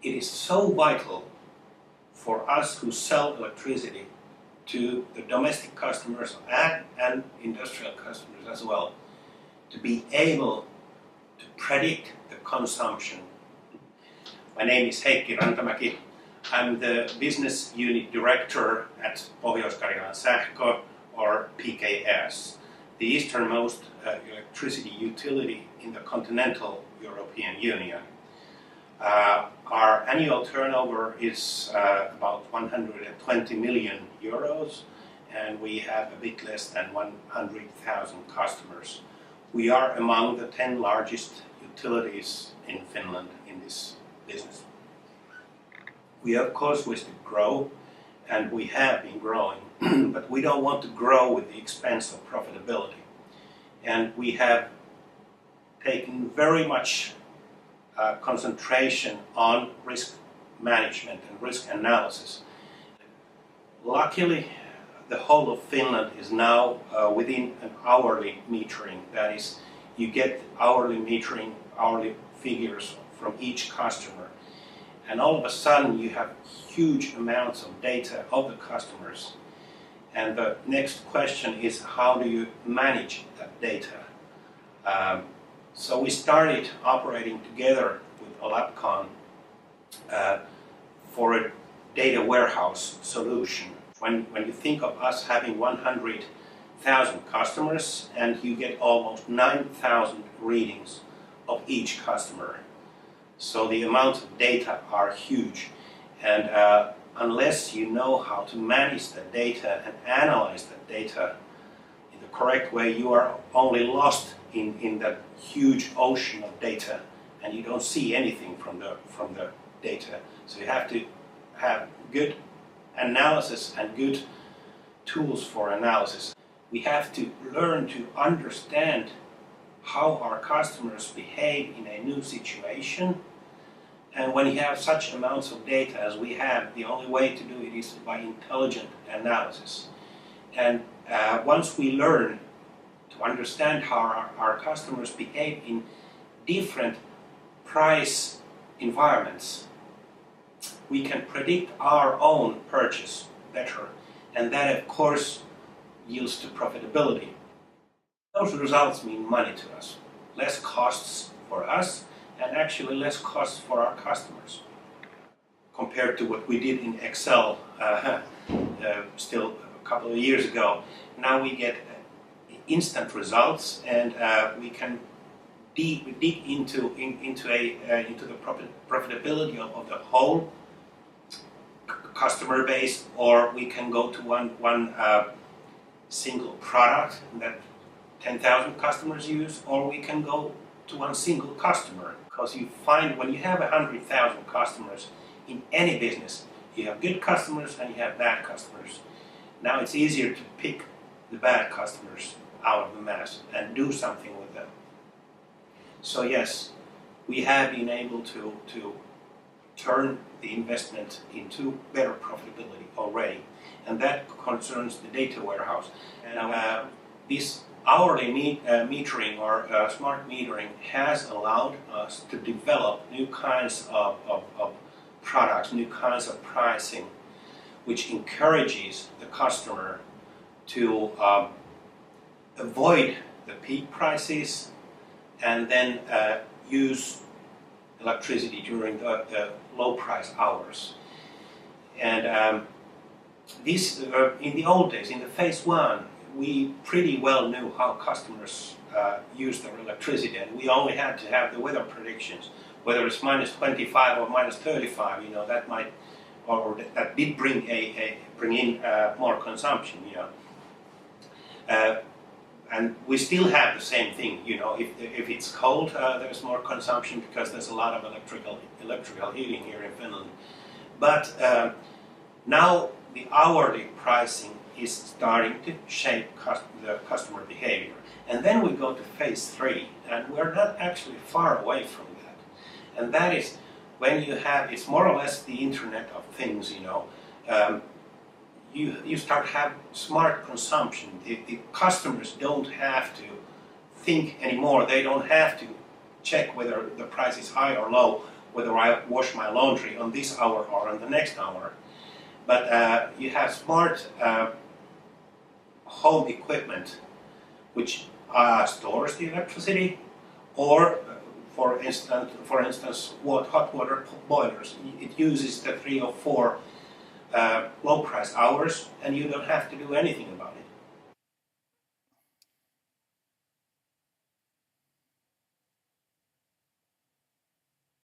it is so vital for us who sell electricity to the domestic customers and industrial customers as well, to be able to predict the consumption. My name is Heikki Rantamäki. I'm the Business Unit Director at Pohjois-Karjalan Sähkö, or PKS, the easternmost electricity utility in the continental European Union. Our annual turnover is about 120 million euros, and we have a bit less than 100,000 customers. We are among the 10 largest utilities in Finland in this business. We of course wish to grow, and we have been growing, but we don't want to grow with the expense of profitability. And we have taken very much concentration on risk management and risk analysis. Luckily, the whole of Finland is now within an hourly metering. That is, you get hourly metering, hourly figures from each customer. And all of a sudden you have huge amounts of data of the customers. And the next question is, how do you manage that data? So we started operating together with Labcon for a data warehouse solution. When you think of us having 100,000 customers, and you get almost 9,000 readings of each customer. So the amounts of data are huge, and unless you know how to manage the data and analyze the data in the correct way, you are only lost in that huge ocean of data, and you don't see anything from the data. So you have to have good analysis and good tools for analysis. We have to learn to understand how our customers behave in a new situation. And when you have such amounts of data as we have, the only way to do it is by intelligent analysis. And once we learn to understand how our customers behave in different price environments, we can predict our own purchase better. And that, of course, yields to profitability. Those results mean money to us. Less costs for us, and actually less costs for our customers. Compared to what we did in Excel still a couple of years ago, now we get instant results, and we can dig into the profitability of the whole customer base, or we can go to one single product that 10,000 customers use, or we can go to one single customer. Because you find when you have 100,000 customers in any business, you have good customers and you have bad customers. Now it's easier to pick the bad customers out of the mass and do something with them. So yes, we have been able to turn the investment into better profitability already, and that concerns the data warehouse. And this hourly metering or smart metering has allowed us to develop new kinds of products, new kinds of pricing, which encourages the customer to avoid the peak prices and then use electricity during the low price hours. And this, in the old days, in the phase one, we pretty well knew how customers use their electricity, and we only had to have the weather predictions, whether it's minus 25 or minus 35. You know, that might, or that did bring in more consumption. You know, and we still have the same thing. You know, if it's cold, there's more consumption because there's a lot of electrical heating here in Finland. But now the hourly pricing is starting to shape the customer behavior. And then we go to phase 3, and we're not actually far away from that. And that is when you have, it's more or less the Internet of Things, you know. You start to have smart consumption. The customers don't have to think anymore. They don't have to check whether the price is high or low. whether I wash my laundry on this hour or on the next hour. But you have smart home equipment which stores the electricity, or for instance, hot water boilers. It uses the 3 or 4 low price hours, and you don't have to do anything about it.